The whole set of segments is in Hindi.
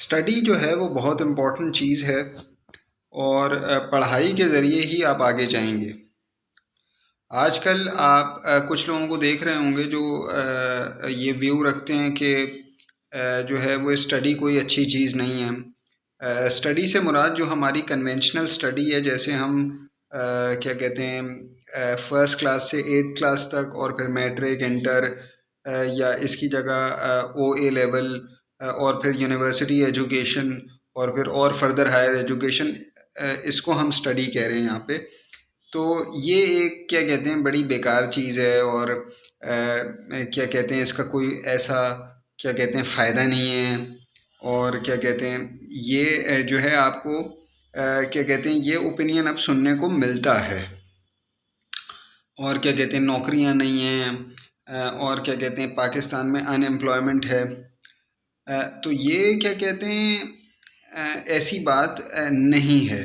स्टडी जो है वो बहुत इम्पोर्टेंट चीज़ है और पढ़ाई के ज़रिए ही आप आगे जाएंगे। आजकल आप कुछ लोगों को देख रहे होंगे जो ये व्यू रखते हैं कि जो है वो स्टडी कोई अच्छी चीज़ नहीं है। स्टडी से मुराद जो हमारी कन्वेंशनल स्टडी है, जैसे हम क्या कहते हैं, फर्स्ट क्लास से एट्थ क्लास तक और फिर मैट्रिक इंटर, या इसकी जगह ओ ए लेवल, और फिर यूनिवर्सिटी एजुकेशन और फिर और फर्दर हायर एजुकेशन, इसको हम स्टडी कह रहे हैं यहाँ पे। तो ये एक क्या कहते हैं बड़ी बेकार चीज़ है और क्या कहते हैं इसका कोई ऐसा क्या कहते हैं फ़ायदा नहीं है। और क्या कहते हैं ये जो है आपको क्या कहते हैं ये ओपिनियन अब सुनने को मिलता है। और क्या कहते हैं नौकरियां नहीं हैं, और क्या कहते हैं पाकिस्तान में अनएम्प्लॉयमेंट है। तो ये क्या कहते हैं ऐसी बात नहीं है।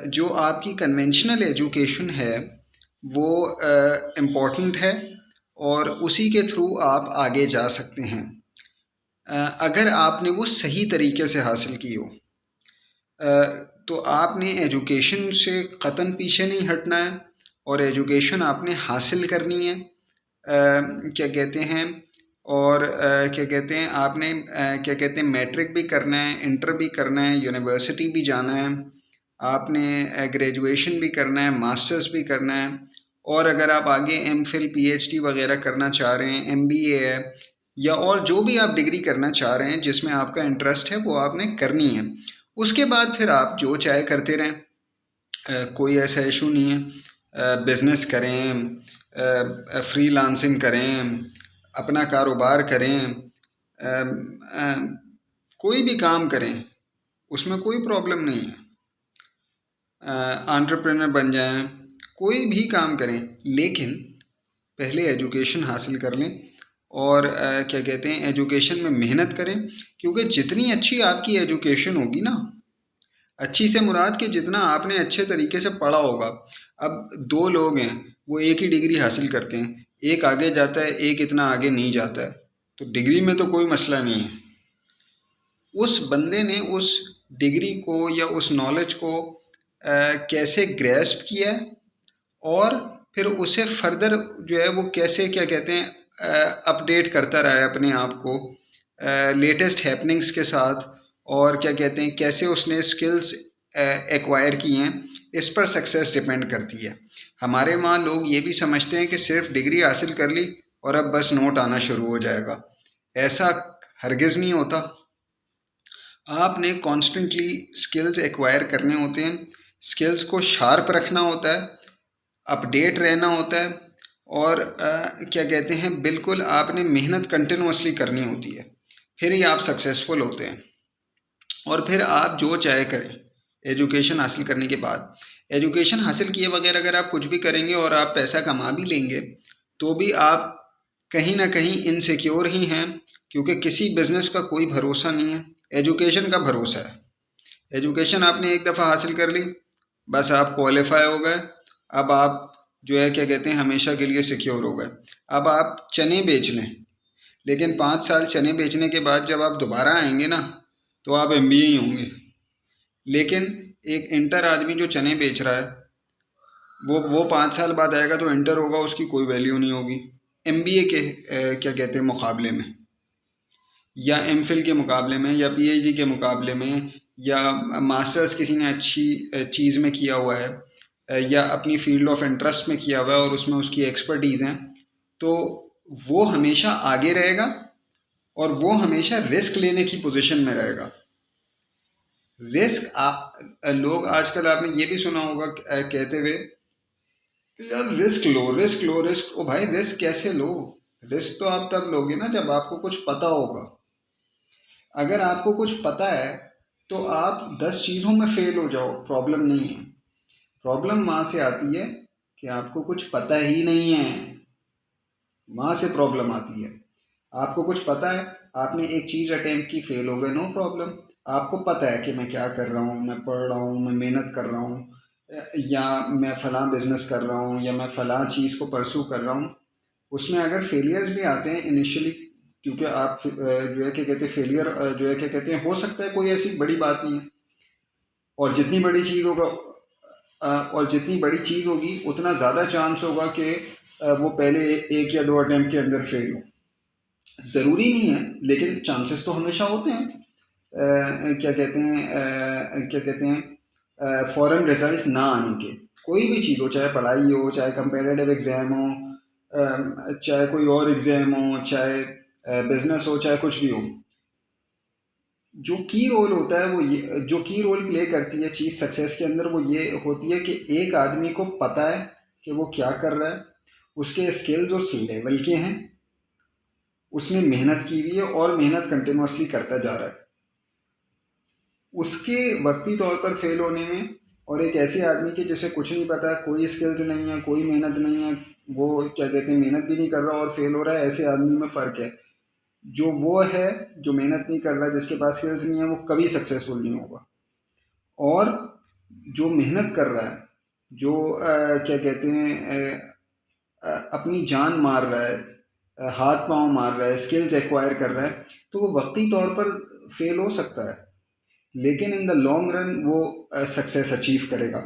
जो आपकी कन्वेंशनल एजुकेशन है वो इम्पॉर्टेंट है और उसी के थ्रू आप आगे जा सकते हैं, अगर आपने वो सही तरीके से हासिल की हो। तो आपने एजुकेशन से क़तन पीछे नहीं हटना है और एजुकेशन आपने हासिल करनी है। क्या कहते हैं और क्या कहते हैं आपने क्या कहते हैं मैट्रिक भी करना है, इंटर भी करना है, यूनिवर्सिटी भी जाना है, आपने ग्रेजुएशन भी करना है, मास्टर्स भी करना है। और अगर आप आगे एमफिल पीएचडी वगैरह करना चाह रहे हैं, एमबीए है, या और जो भी आप डिग्री करना चाह रहे हैं जिसमें आपका इंटरेस्ट है वो आपने करनी है। उसके बाद फिर आप जो चाहे करते रहें, कोई ऐसा इशू नहीं है। बिज़नेस करें, फ्रीलांसिंग करें, अपना कारोबार करें, कोई भी काम करें, उसमें कोई प्रॉब्लम नहीं है। एंटरप्रेन्योर बन जाएं, कोई भी काम करें, लेकिन पहले एजुकेशन हासिल कर लें और क्या कहते हैं एजुकेशन में मेहनत करें। क्योंकि जितनी अच्छी आपकी एजुकेशन होगी ना, अच्छी से मुराद कि जितना आपने अच्छे तरीके से पढ़ा होगा। अब दो लोग हैं, वो एक ही डिग्री हासिल करते हैं, एक आगे जाता है, एक इतना आगे नहीं जाता है, तो डिग्री में तो कोई मसला नहीं है। उस बंदे ने उस डिग्री को या उस नॉलेज को कैसे ग्रैस्प किया है और फिर उसे फर्दर जो है वो कैसे क्या कहते हैं अपडेट करता रहा है अपने आप को लेटेस्ट हैपनिंग्स के साथ, और क्या कहते हैं कैसे उसने स्किल्स एक्वायर की हैं, इस पर सक्सेस डिपेंड करती है। हमारे वहाँ लोग ये भी समझते हैं कि सिर्फ डिग्री हासिल कर ली और अब बस नोट आना शुरू हो जाएगा। ऐसा हरगिज़ नहीं होता। आपने कॉन्स्टेंटली स्किल्स एक्वायर करने होते हैं, स्किल्स को शार्प रखना होता है, अपडेट रहना होता है, और क्या कहते हैं बिल्कुल आपने मेहनत कंटिन्यूसली करनी होती है, फिर ही आप सक्सेसफुल होते हैं। और फिर आप जो चाहे करें एजुकेशन हासिल करने के बाद, एजुकेशन हासिल किए बगैर अगर आप कुछ भी करेंगे और आप पैसा कमा भी लेंगे तो भी आप कहीं ना कहीं इनसिक्योर ही हैं, क्योंकि किसी बिज़नेस का कोई भरोसा नहीं है, एजुकेशन का भरोसा है। एजुकेशन आपने एक दफ़ा हासिल कर ली, बस आप क्वालिफाई हो गए, अब आप जो है क्या कहते हैं हमेशा के लिए सिक्योर हो गए। अब आप चने बेच लें, लेकिन 5 साल चने बेचने के बाद जब आप दोबारा आएंगे ना तो आप एमबीए ही होंगे। लेकिन एक इंटर आदमी जो चने बेच रहा है वो 5 साल बाद आएगा तो इंटर होगा, उसकी कोई वैल्यू नहीं होगी एमबीए के क्या कहते हैं मुकाबले में, या एमफिल के मुकाबले में, या पीएचडी के मुकाबले में, या मास्टर्स किसी ने अच्छी चीज़ में किया हुआ है या अपनी फील्ड ऑफ इंटरेस्ट में किया हुआ है और उसमें उसकी एक्सपर्टीज़ हैं, तो वो हमेशा आगे रहेगा और वो हमेशा रिस्क लेने की पोजीशन में रहेगा। लोग आजकल आपने ये भी सुना होगा कहते हुए यार रिस्क लो, रिस्क लो, रिस्क। ओ भाई रिस्क कैसे लो? रिस्क तो आप तब लोगे ना जब आपको कुछ पता होगा। अगर आपको कुछ पता है तो आप 10 चीज़ों में फेल हो जाओ, प्रॉब्लम नहीं है। प्रॉब्लम वहाँ से आती है कि आपको कुछ पता ही नहीं है, वहाँ से प्रॉब्लम आती है। आपको कुछ पता है, आपने एक चीज़ अटेम्प्ट की, फेल हो गए, नो प्रॉब्लम। आपको पता है कि मैं क्या कर रहा हूँ, मैं पढ़ रहा हूँ, मैं मेहनत कर रहा हूँ, या मैं फ़लाँ बिज़नेस कर रहा हूँ, या मैं फ़लाँ चीज़ को परसू कर रहा हूँ। उसमें अगर फेलियर्स भी आते हैं इनिशियली, क्योंकि आप जो है क्या कहते हैं फेलियर जो है क्या कहते हैं हो सकता है, कोई ऐसी बड़ी बात नहीं है। और जितनी बड़ी चीज़ होगा और जितनी बड़ी चीज़ होगी उतना ज़्यादा चांस होगा कि वो पहले एक या दो अटैम्प्ट के अंदर फेल हो। ज़रूरी नहीं है, लेकिन चांसेस तो हमेशा होते हैं क्या कहते हैं फ़ौरन रिज़ल्ट ना आने के। कोई भी चीज़ हो, चाहे पढ़ाई हो, चाहे कंपेटिटिव एग्ज़ाम हो, चाहे कोई और एग्ज़ाम हो, चाहे बिज़नेस हो, चाहे कुछ भी हो। जो की रोल होता है वो ये, जो की रोल प्ले करती है चीज़ सक्सेस के अंदर, वो ये होती है कि एक आदमी को पता है कि वो क्या कर रहा है, उसके स्किल्स उस लेवल के हैं, उसने मेहनत की हुई है और मेहनत कंटिन्यूअसली करता जा रहा है। उसके वक्ती तौर पर फेल होने में और एक ऐसे आदमी के जिसे कुछ नहीं पता, कोई स्किल्स नहीं है, कोई मेहनत नहीं है, वो क्या कहते हैं मेहनत भी नहीं कर रहा और फेल हो रहा है, ऐसे आदमी में फ़र्क है। जो वो है जो मेहनत नहीं कर रहा, जिसके पास स्किल्स नहीं है, वो कभी सक्सेसफुल नहीं होगा। और जो मेहनत कर रहा है, जो क्या कहते हैं अपनी जान मार रहा है, हाथ पांव मार रहा है, स्किल्स एक्वायर कर रहा है, तो वो वक्ती तौर पर फेल हो सकता है, लेकिन इन द लॉन्ग रन वो सक्सेस अचीव करेगा।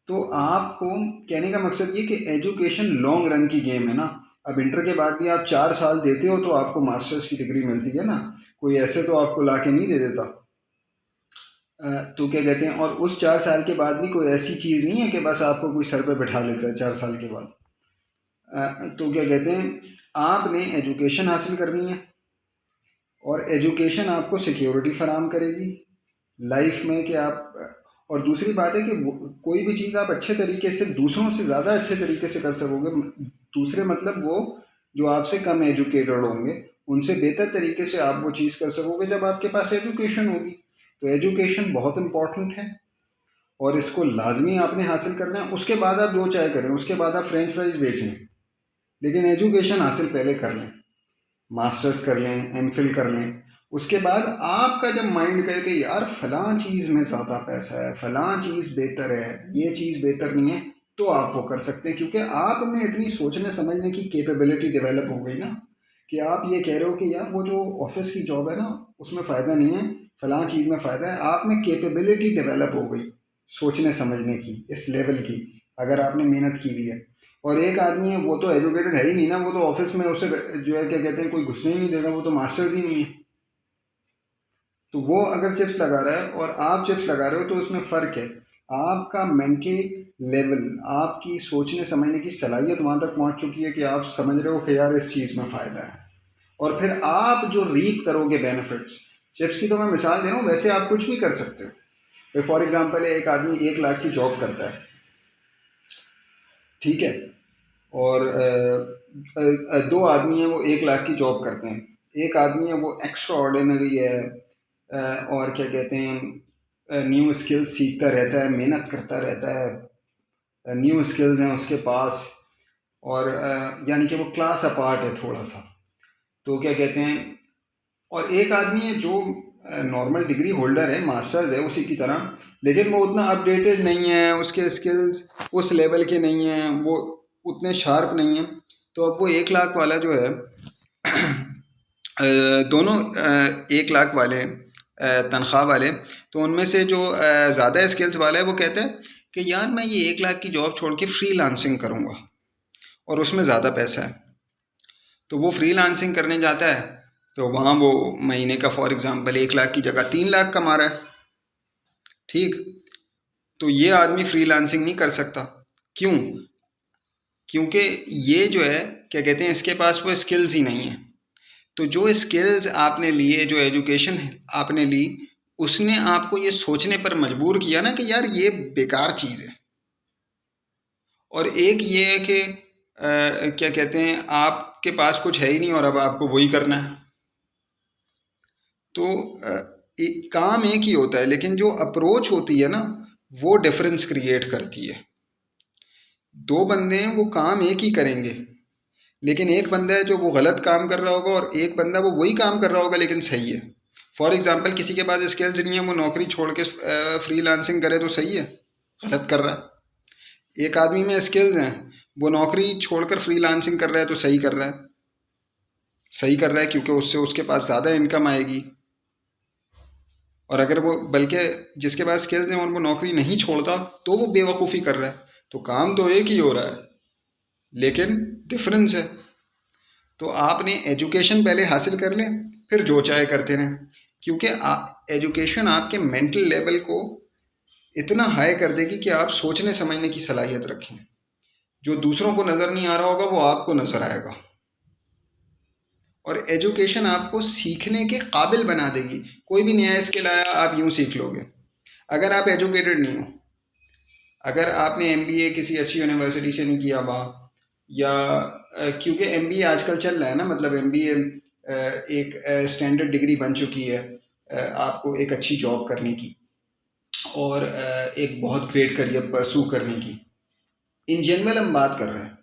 तो आपको कहने का मकसद ये कि एजुकेशन लॉन्ग रन की गेम है ना। अब इंटर के बाद भी आप 4 साल देते हो तो आपको मास्टर्स की डिग्री मिलती है ना, कोई ऐसे तो आपको ला के नहीं दे देता। तो क्या कहते हैं, और उस 4 साल के बाद भी कोई ऐसी चीज़ नहीं है कि बस आपको कोई सर पे बैठा लेता है 4 साल के बाद। तो क्या कहते हैं, आपने एजुकेशन हासिल करनी है और एजुकेशन आपको सिक्योरिटी फराहम करेगी लाइफ में कि आप। और दूसरी बात है कि कोई भी चीज़ आप अच्छे तरीके से, दूसरों से ज़्यादा अच्छे तरीके से कर सकोगे। दूसरे मतलब वो जो आपसे कम एजुकेटेड होंगे, उनसे बेहतर तरीके से आप वो चीज़ कर सकोगे जब आपके पास एजुकेशन होगी। तो एजुकेशन बहुत इम्पॉर्टेंट है और इसको लाजमी आपने हासिल करना है। उसके बाद आप जो चाहे करें, उसके बाद आप फ्रेंच फ्राइज बेचें, लेकिन एजुकेशन हासिल पहले कर लें, मास्टर्स कर लें, एमफिल कर लें। उसके बाद आपका जब माइंड कहे कि यार फ़लाँ चीज़ में ज़्यादा पैसा है, फ़लाँ चीज़ बेहतर है, ये चीज़ बेहतर नहीं है, तो आप वो कर सकते हैं, क्योंकि आप में इतनी सोचने समझने की कैपेबिलिटी डेवलप हो गई ना कि आप ये कह रहे हो कि यार वो जो ऑफिस की जॉब है ना उसमें फ़ायदा नहीं है, फ़लाँ चीज़ में फ़ायदा है। आप में कैपेबिलिटी डेवलप हो गई सोचने समझने की, इस लेवल की, अगर आपने मेहनत की भी है। और एक आदमी है वो तो एजुकेटेड है ही नहीं ना, वो तो ऑफिस में उसे जो है क्या कहते हैं कोई घुसने ही नहीं देगा, वो तो मास्टर्स ही नहीं है। तो वो अगर चिप्स लगा रहा है और आप चिप्स लगा रहे हो तो उसमें फ़र्क है। आपका मेंटल लेवल, आपकी सोचने समझने की सलाहियत वहाँ तक पहुँच चुकी है कि आप समझ रहे हो कि यार इस चीज़ में फ़ायदा है, और फिर आप जो रीप करोगे बेनिफिट्स। चिप्स की तो मैं मिसाल दे रहा हूँ, वैसे आप कुछ भी कर सकते हो। फॉर एग्जाम्पल एक आदमी 1 लाख की जॉब करता है, ठीक है, और दो आदमी हैं वो 1 लाख की जॉब करते हैं। एक आदमी है वो एक्स्ट्रा ऑर्डिनरी है, और क्या कहते हैं न्यू स्किल्स सीखता रहता है, मेहनत करता रहता है, न्यू स्किल्स हैं उसके पास, और यानी कि वो क्लास अपार्ट है थोड़ा सा। तो क्या कहते हैं, और एक आदमी है जो नॉर्मल डिग्री होल्डर है, मास्टर्स है उसी की तरह, लेकिन वो उतना अपडेटेड नहीं है, उसके स्किल्स उस लेवल के नहीं हैं, वो उतने शार्प नहीं हैं। तो अब वो 1 लाख वाला जो है दोनों 1 लाख वाले तनख्वाह वाले, तो उनमें से जो ज़्यादा स्किल्स वाला है वो कहता है कि यार मैं ये 1 लाख की जॉब छोड़ के फ्रीलांसिंग करूँगा और उसमें ज़्यादा पैसा है। तो वो फ्रीलांसिंग करने जाता है, तो वहाँ वो महीने का फॉर एग्ज़ाम्पल 1 लाख की जगह 3 लाख कमा रहा है, ठीक। तो ये आदमी फ्रीलांसिंग नहीं कर सकता, क्यों? क्योंकि ये जो है क्या कहते हैं इसके पास वो स्किल्स ही नहीं है। तो जो स्किल्स आपने लिए, जो एजुकेशन आपने ली, उसने आपको ये सोचने पर मजबूर किया ना कि यार ये बेकार चीज़ है। और एक ये है कि क्या कहते हैं आपके पास कुछ है ही नहीं और अब आपको वही करना है। तो काम एक ही होता है, लेकिन जो अप्रोच होती है ना वो डिफरेंस क्रिएट करती है। दो बंदे हैं वो काम एक ही करेंगे, लेकिन एक बंदा है जो वो गलत काम कर रहा होगा और एक बंदा वो वही काम कर रहा होगा लेकिन सही है। फॉर एग्जांपल किसी के पास स्किल्स नहीं है, वो नौकरी छोड़ के फ्रीलांसिंग करे तो सही है, गलत कर रहा है। एक आदमी में स्किल्स हैं, वो नौकरी छोड़कर फ्रीलांसिंग कर रहा है तो सही कर रहा है, सही कर रहा है, क्योंकि उससे उसके पास ज़्यादा इनकम आएगी। और अगर वो, बल्कि जिसके पास स्किल्स हैं और वो नौकरी नहीं छोड़ता, तो वो बेवकूफ़ी कर रहा है। तो काम तो एक ही हो रहा है, लेकिन डिफरेंस है। तो आपने एजुकेशन पहले हासिल कर लें, फिर जो चाहे करते रहें, क्योंकि एजुकेशन आपके मेंटल लेवल को इतना हाई कर देगी कि आप सोचने समझने की सलाहियत रखें। जो दूसरों को नज़र नहीं आ रहा होगा वो आपको नज़र आएगा। और एजुकेशन आपको सीखने के काबिल बना देगी। कोई भी नया स्किल आया आप यूँ सीख लोगे। अगर आप एजुकेटेड नहीं हो, अगर आपने एमबीए किसी अच्छी यूनिवर्सिटी से नहीं किया हुआ, या क्योंकि एमबीए आजकल चल रहा है ना, मतलब एमबीए एक स्टैंडर्ड डिग्री बन चुकी है आपको एक अच्छी जॉब करने की और एक बहुत ग्रेट करियर परसू करने की। इन जनरल हम बात कर रहे हैं,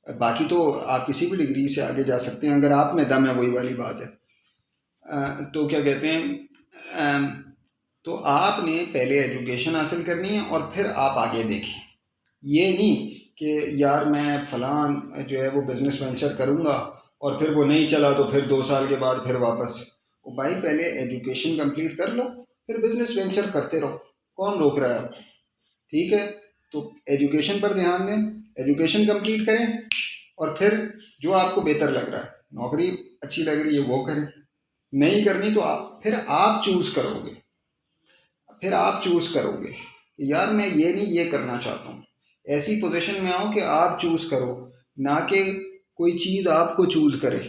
बाकी तो आप किसी भी डिग्री से आगे जा सकते हैं अगर आप में दम है, वही वाली बात है। तो क्या कहते हैं, तो आपने पहले एजुकेशन हासिल करनी है और फिर आप आगे देखें। ये नहीं कि यार मैं फ़लान जो है वो बिज़नेस वेंचर करूँगा और फिर वो नहीं चला तो फिर 2 साल के बाद फिर वापस। वो भाई पहले एजुकेशन कंप्लीट कर लो, फिर बिज़नेस वेंचर करते रहो, कौन रोक रहा है आपको? ठीक है, तो एजुकेशन पर ध्यान दें, एजुकेशन कंप्लीट करें और फिर जो आपको बेहतर लग रहा है, नौकरी अच्छी लग रही है वो करें, नहीं करनी तो फिर आप चूज़ करोगे। फिर आप चूज़ करोगे कि यार मैं ये नहीं ये करना चाहता हूँ। ऐसी पोजीशन में आओ कि आप चूज़ करो, ना कि कोई चीज़ आपको चूज़ करे।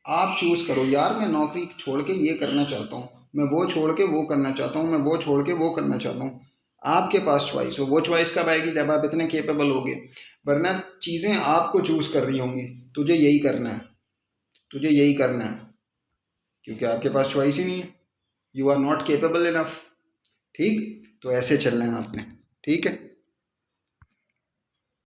आप चूज़ करो, यार मैं नौकरी छोड़ के ये करना चाहता हूँ, मैं वो छोड़ के वो करना चाहता हूँ, मैं वो छोड़ के वो करना चाहता हूँ। आपके पास चॉइस हो। वो चॉइस कब आएगी? जब आप इतने केपेबल होगे, वरना चीज़ें आपको चूज़ कर रही होंगी, तुझे यही करना है, तुझे यही करना है, क्योंकि आपके पास चॉइस ही नहीं है। You are not capable enough. ठीक, तो ऐसे चलना है आपने। ठीक है।